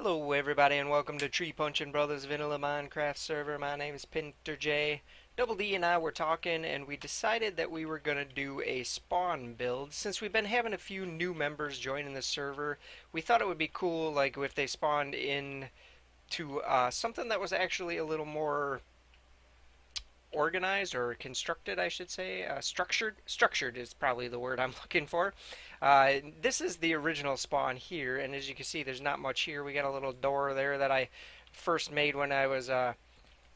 Hello everybody and welcome to TreePunchingBrothers Vanilla Minecraft server. My name is Pinter J. Double D and I were talking and we decided that we were going to do a spawn build. Since we've been having a few new members joining the server, we thought it would be cool like if they spawned in to something that was actually a little more organized or constructed, I should say. Structured. Structured is probably the word I'm looking for. This is the original spawn here, and as you can see, there's not much here. We got a little door there that I first made when I was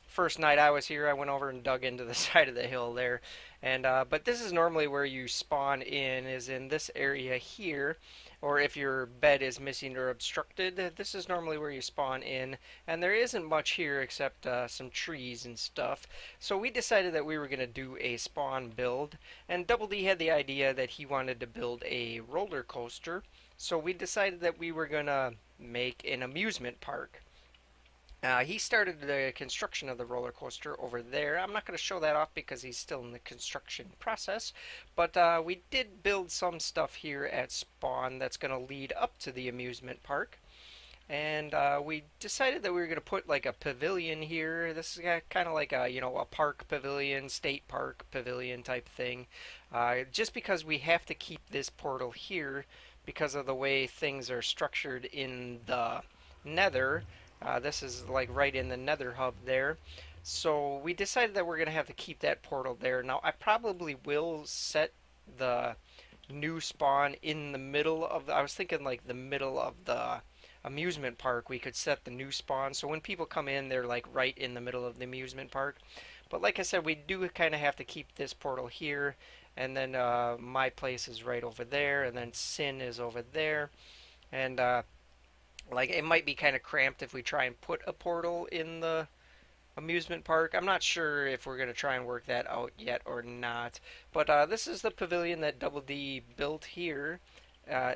first night I was here. I went over and dug into the side of the hill there, and but this is normally where you spawn in, is in this area here. Or if your bed is missing or obstructed, this is normally where you spawn in. And there isn't much here except some trees and stuff. So we decided that we were going to do a spawn build. And Double D had the idea that he wanted to build a roller coaster. So we decided that we were going to make an amusement park. He started the construction of the roller coaster over there. I'm not going to show that off because he's still in the construction process, but we did build some stuff here at spawn that's going to lead up to the amusement park. And we decided that we were going to put like a pavilion here. This is kind of like a park pavilion, state park pavilion type thing. Just because we have to keep this portal here because of the way things are structured in the nether. This is like right in the nether hub there. So we decided that we're going to have to keep that portal there. Now I probably will set the new spawn in the middle of I was thinking like the middle of the amusement park. We could set the new spawn so when people come in they're like right in the middle of the amusement park. But like I said, we do kind of have to keep this portal here, and then my place is right over there, and then Sin is over there. And like it might be kind of cramped if we try and put a portal in the amusement park. I'm not sure if we're going to try and work that out yet or not. But this is the pavilion that Double D built here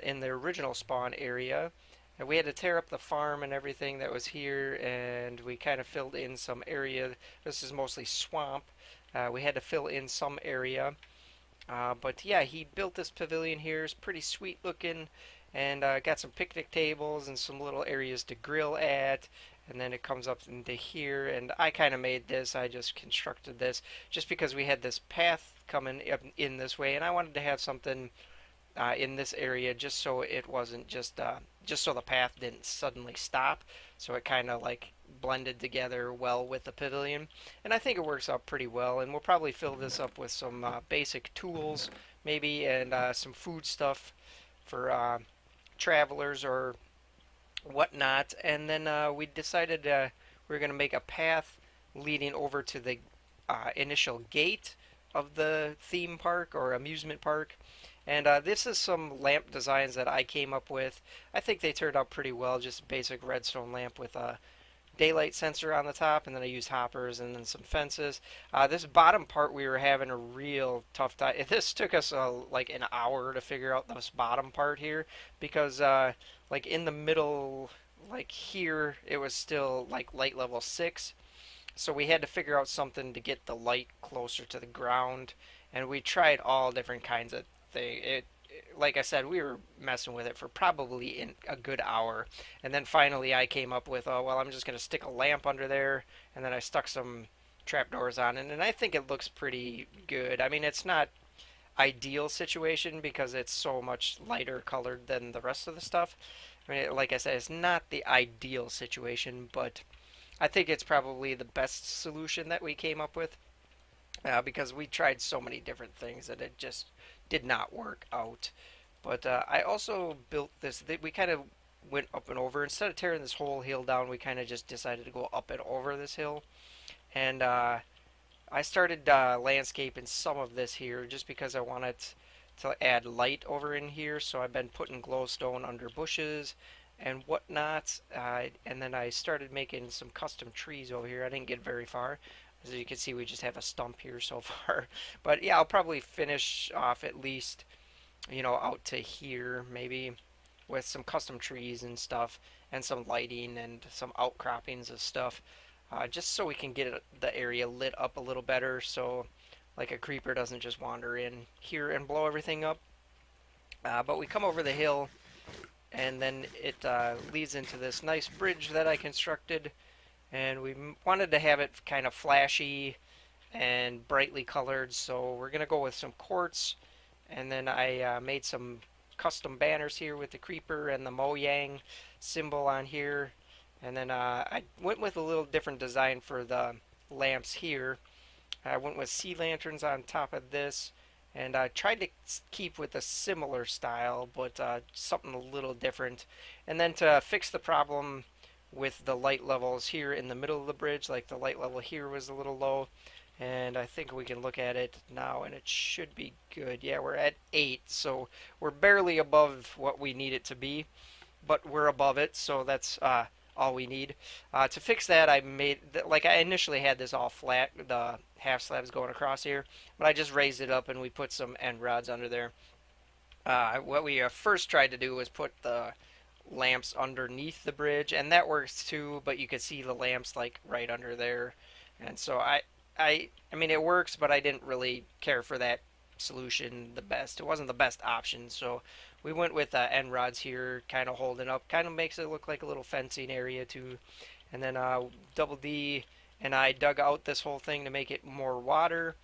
in the original spawn area. And we had to tear up the farm and everything that was here, and we kind of filled in some area. This is mostly swamp. We had to fill in some area. But yeah, he built this pavilion here. It's pretty sweet looking, and got some picnic tables and some little areas to grill at. And then it comes up into here, and I kind of made this. I just constructed this just because we had this path coming up in this way, and I wanted to have something in this area just so it wasn't just so the path didn't suddenly stop, so it kind of like blended together well with the pavilion. And I think it works out pretty well, and we'll probably fill this up with some basic tools maybe, and some food stuff for travelers or whatnot. And then we decided we are going to make a path leading over to the initial gate of the theme park or amusement park. And this is some lamp designs that I came up with. I think they turned out pretty well. Just a basic redstone lamp with a daylight sensor on the top, and then I used hoppers and then some fences. This bottom part we were having a real tough time. This took us like an hour to figure out this bottom part here because like in the middle, like here, it was still like light level 6. So we had to figure out something to get the light closer to the ground, and we tried all different kinds of things. Like I said, we were messing with it for probably in a good hour, and then finally I came up with, oh well, I'm just gonna stick a lamp under there, and then I stuck some trapdoors on it, and I think it looks pretty good. I mean, it's not ideal situation because it's so much lighter colored than the rest of the stuff. I mean, like I said, it's not the ideal situation, but I think it's probably the best solution that we came up with, because we tried so many different things that it just did not work out. But I also built this. We kind of went up and over. Instead of tearing this whole hill down, we kind of just decided to go up and over this hill. And I started landscaping some of this here just because I wanted to add light over in here. So I've been putting glowstone under bushes and whatnot. And then I started making some custom trees over here. I didn't get very far. As you can see, we just have a stump here so far. But yeah, I'll probably finish off at least, out to here maybe with some custom trees and stuff and some lighting and some outcroppings of stuff. Just so we can get the area lit up a little better, so like a creeper doesn't just wander in here and blow everything up. But we come over the hill and then it leads into this nice bridge that I constructed. And we wanted to have it kind of flashy and brightly colored, so we're gonna go with some quartz. And then I made some custom banners here with the creeper and the Mojang symbol on here. And then I went with a little different design for the lamps here. I went with sea lanterns on top of this, and I tried to keep with a similar style, but something a little different. And then to fix the problem with the light levels here in the middle of the bridge, like the light level here was a little low, and I think we can look at it now and it should be good. Yeah, we're at 8, so we're barely above what we need it to be, but we're above it, so that's all we need. To fix that, I made, like I initially had this all flat, the half slabs going across here, but I just raised it up and we put some end rods under there. What we first tried to do was put the lamps underneath the bridge, and that works too, but you could see the lamps like right under there. And so I mean it works, but I didn't really care for that solution the best. It wasn't the best option, so we went with end rods here, kind of holding up, kind of makes it look like a little fencing area too. And then Double D and I dug out this whole thing to make it more water,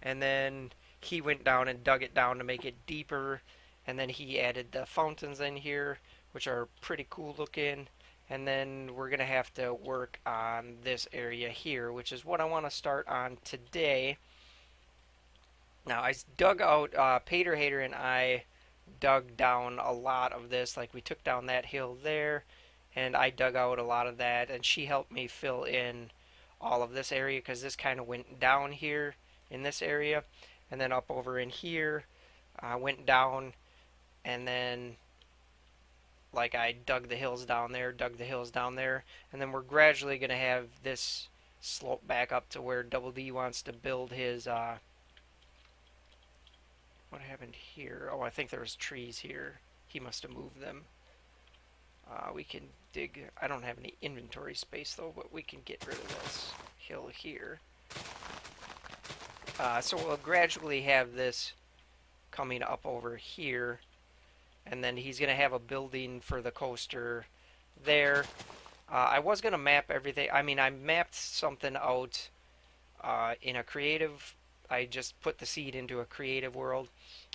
and then he went down and dug it down to make it deeper, and then he added the fountains in here, which are pretty cool looking. And then we're going to have to work on this area here, which is what I want to start on today. Now, I dug out, Pater Hater and I dug down a lot of this. Like, we took down that hill there, and I dug out a lot of that, and she helped me fill in all of this area because this kind of went down here in this area, and then up over in here, went down, and then like I dug the hills down there, dug the hills down there, and then we're gradually going to have this slope back up to where Double D wants to build his, what happened here? Oh, I think there was trees here. He must have moved them. We can dig, I don't have any inventory space though, but we can get rid of this hill here. So we'll gradually have this coming up over here, and then he's going to have a building for the coaster there. I was going to map everything. I mean, I mapped something out in a creative. I just put the seed into a creative world,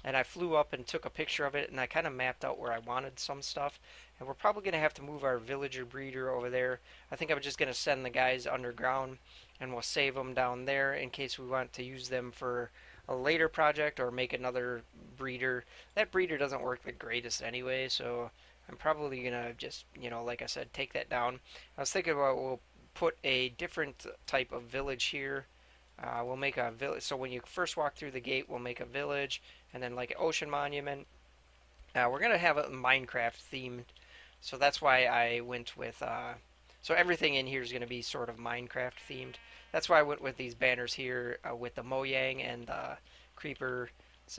and I flew up and took a picture of it, and I kind of mapped out where I wanted some stuff. And we're probably going to have to move our villager breeder over there. I think I'm just going to send the guys underground, and we'll save them down there in case we want to use them for a later project or make another breeder. That breeder doesn't work the greatest anyway, so I'm probably gonna just, you know, like I said, take that down. I was thinking about we'll put a different type of village here. We'll make a village, so when you first walk through the gate, we'll make a village, and then like an ocean monument. We're gonna have it Minecraft themed, so that's why I went with, so everything in here is gonna be sort of Minecraft themed. That's why I went with these banners here with the Mojang and the creeper.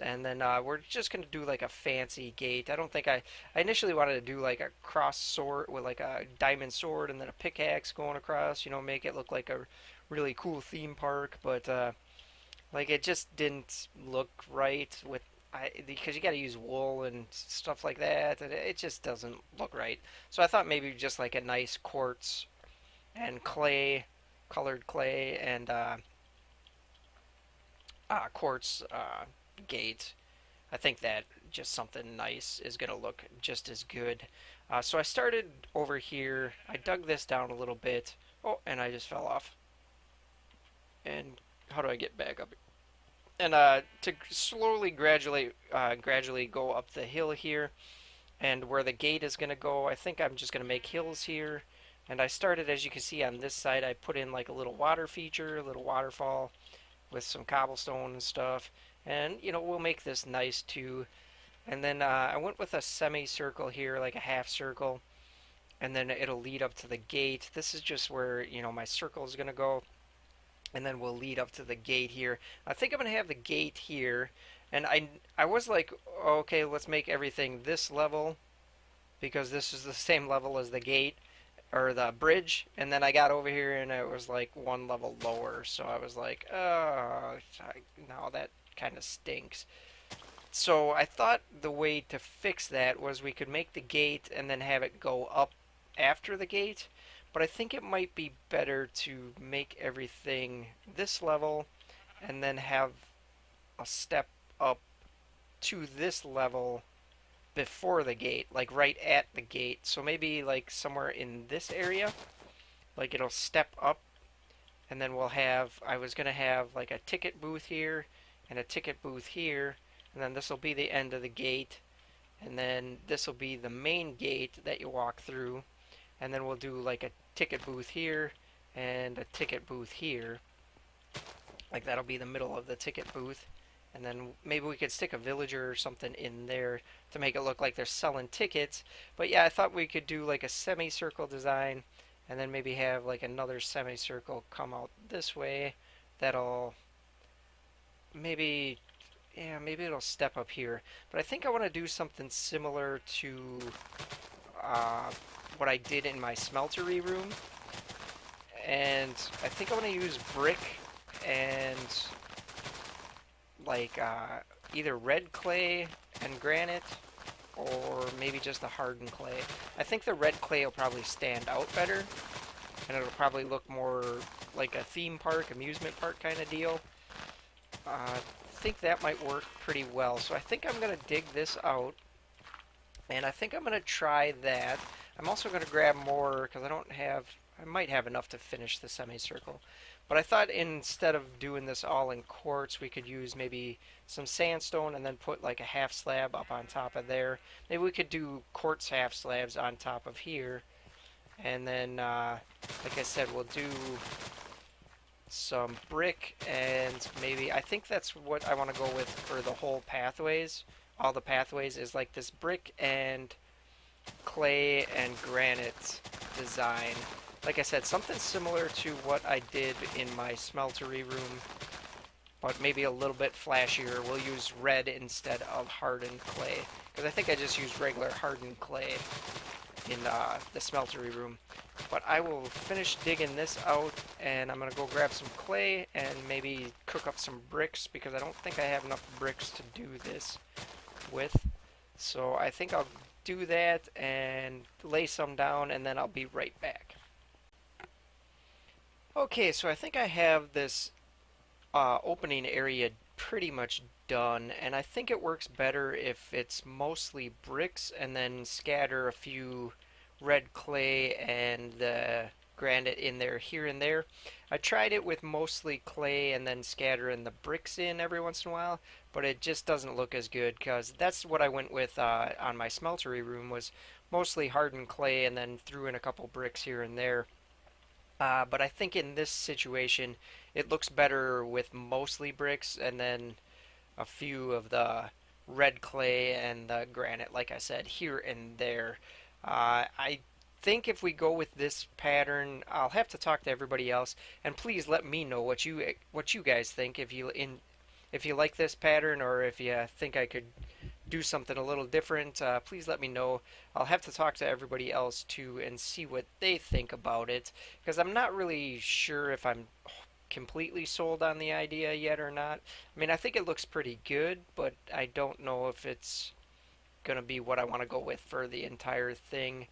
And then we're just going to do like a fancy gate. I don't think I initially wanted to do like a cross sword with like a diamond sword and then a pickaxe going across, you know, make it look like a really cool theme park. But like it just didn't look right with, because you got to use wool and stuff like that. And it just doesn't look right. So I thought maybe just like a nice quartz and clay, colored clay, and quartz gate. I think that just something nice is going to look just as good. So I started over here. I dug this down a little bit. Oh, and I just fell off. And how do I get back up? And to slowly, gradually go up the hill here, and where the gate is going to go, I think I'm just going to make hills here. And I started, as you can see on this side, I put in like a little water feature, a little waterfall with some cobblestone and stuff. And, you know, we'll make this nice too. And then I went with a semicircle here, like a half circle. And then it'll lead up to the gate. This is just where, you know, my circle is going to go. And then we'll lead up to the gate here. I think I'm going to have the gate here. And I was like, okay, let's make everything this level, because this is the same level as the gate or the bridge. And then I got over here and it was like one level lower, so I was like, oh, no, that kind of stinks. So I thought the way to fix that was we could make the gate and then have it go up after the gate, but I think it might be better to make everything this level and then have a step up to this level before the gate, like right at the gate. So maybe like somewhere in this area, like it'll step up and then we'll have, I was going to have like a ticket booth here and a ticket booth here, and then this will be the end of the gate, and then this will be the main gate that you walk through, and then we'll do like a ticket booth here and a ticket booth here. Like that'll be the middle of the ticket booth. And then maybe we could stick a villager or something in there to make it look like they're selling tickets. But yeah, I thought we could do like a semicircle design and then maybe have like another semicircle come out this way. That'll maybe, yeah, maybe it'll step up here. But I think I want to do something similar to uh, what I did in my smeltery room. And I think I want to use brick and like either red clay and granite or maybe just the hardened clay. I think the red clay will probably stand out better and it'll probably look more like a theme park, amusement park kind of deal. I think that might work pretty well. So I think I'm going to dig this out and I think I'm going to try that. I'm also going to grab more because I might have enough to finish the semicircle. But I thought instead of doing this all in quartz, we could use maybe some sandstone and then put like a half slab up on top of there. Maybe we could do quartz half slabs on top of here. And then, like I said, we'll do some brick and maybe, I think that's what I want to go with for the whole pathways. All the pathways is like this brick and clay and granite design. Like I said, something similar to what I did in my smeltery room, but maybe a little bit flashier. We'll use red instead of hardened clay, because I think I just used regular hardened clay in the smeltery room. But I will finish digging this out, and I'm going to go grab some clay and maybe cook up some bricks, because I don't think I have enough bricks to do this with. So I think I'll do that and lay some down, and then I'll be right back. Okay, so I think I have this opening area pretty much done, and I think it works better if it's mostly bricks and then scatter a few red clay and the granite in there here and there. I tried it with mostly clay and then scattering the bricks in every once in a while, but it just doesn't look as good because that's what I went with on my smeltery room, was mostly hardened clay and then threw in a couple bricks here and there. But I think in this situation, it looks better with mostly bricks and then a few of the red clay and the granite, like I said, here and there. I think if we go with this pattern, I'll have to talk to everybody else, and please let me know what you guys think. If you like this pattern or if you think I could do something a little different, please let me know. I'll have to talk to everybody else too and see what they think about it, because I'm not really sure if I'm completely sold on the idea yet or not. I mean, I think it looks pretty good, but I don't know if it's gonna be what I want to go with for the entire thing.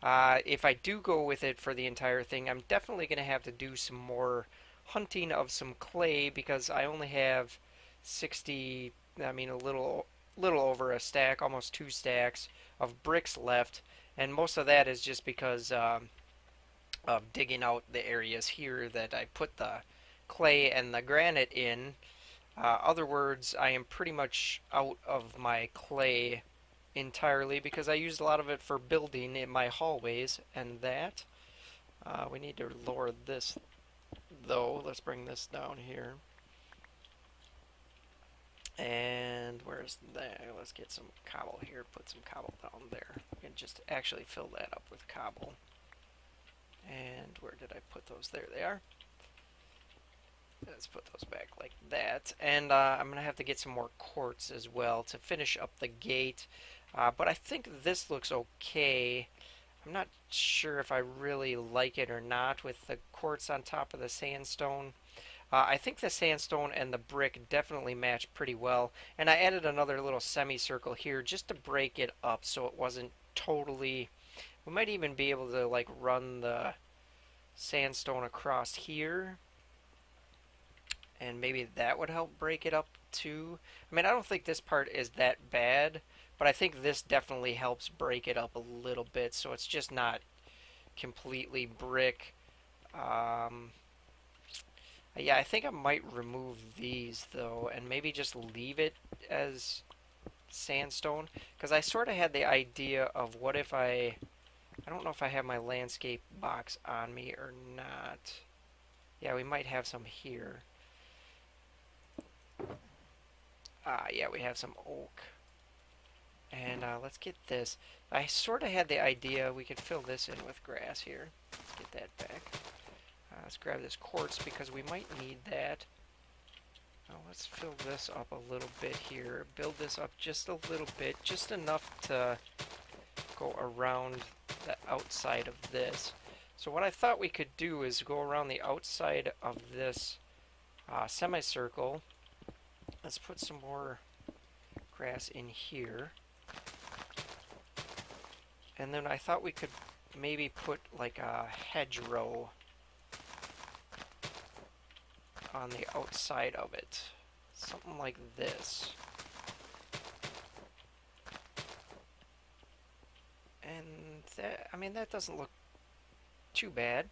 If I do go with it for the entire thing, I'm definitely gonna have to do some more hunting of some clay, because I only have 60, I mean a little over a stack, almost 2 stacks of bricks left, and most of that is just because of digging out the areas here that I put the clay and the granite in. Other words, I am pretty much out of my clay entirely because I used a lot of it for building in my hallways and that. We need to lower this though. Let's bring this down here. And where's that? Let's get some cobble here. Put some cobble down there. We can just actually fill that up with cobble. And where did I put those? There they are. Let's put those back like that. And I'm going to have to get some more quartz as well to finish up the gate. But I think this looks okay. I'm not sure if I really like it or not with the quartz on top of the sandstone. I think the sandstone and the brick definitely match pretty well. And I added another little semicircle here just to break it up so it wasn't totally... We might even be able to like run the sandstone across here, and maybe that would help break it up too. I mean, I don't think this part is that bad, but I think this definitely helps break it up a little bit so it's just not completely brick. Um, yeah, I think I might remove these though and maybe just leave it as sandstone, because I sort of had the idea of what if I don't know if I have my landscape box on me or not. Yeah, we might have some here. Yeah, we have some oak. And let's get this. I sort of had the idea we could fill this in with grass here. Let's get that back. Let's grab this quartz because we might need that. Now let's fill this up a little bit here. Build this up just a little bit, just enough to go around the outside of this. So what I thought we could do is go around the outside of this semicircle. Let's put some more grass in here. And then I thought we could maybe put like a hedgerow on the outside of it. Something like this. And that, I mean, that doesn't look too bad.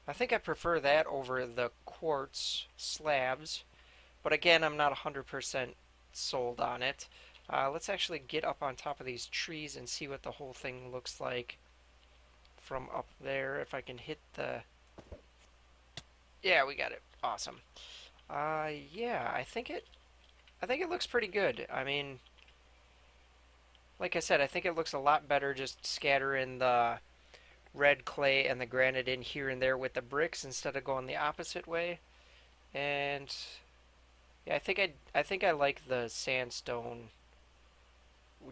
I think I prefer that over the quartz slabs. But again, I'm not 100% sold on it. Let's actually get up on top of these trees and see what the whole thing looks like from up there. If I can hit the... Yeah, we got it. Awesome. Yeah, I think it looks pretty good. I mean, like I said, I think it looks a lot better just scattering the red clay and the granite in here and there with the bricks instead of going the opposite way. And yeah, I think I like the sandstone,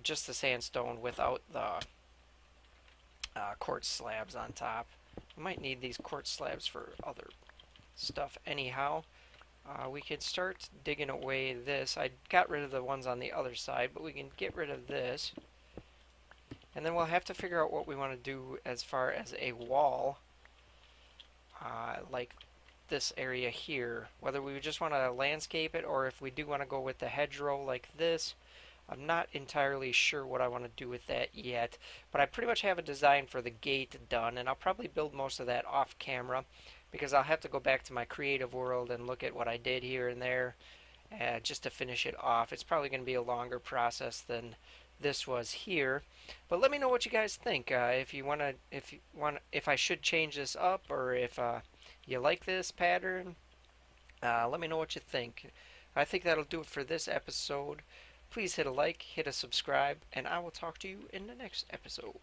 just the sandstone without the quartz slabs on top. We might need these quartz slabs for other stuff anyhow. We could start digging away this. I got rid of the ones on the other side, but we can get rid of this. And then we'll have to figure out what we want to do as far as a wall, like this area here. Whether we just want to landscape it or if we do want to go with the hedgerow like this. I'm not entirely sure what I want to do with that yet, but I pretty much have a design for the gate done, and I'll probably build most of that off camera because I'll have to go back to my creative world and look at what I did here and there just to finish it off. It's probably going to be a longer process than this was here, but let me know what you guys think. If I should change this up, or if you like this pattern, let me know what you think. I think that'll do it for this episode. Please hit a like, hit a subscribe, and I will talk to you in the next episode.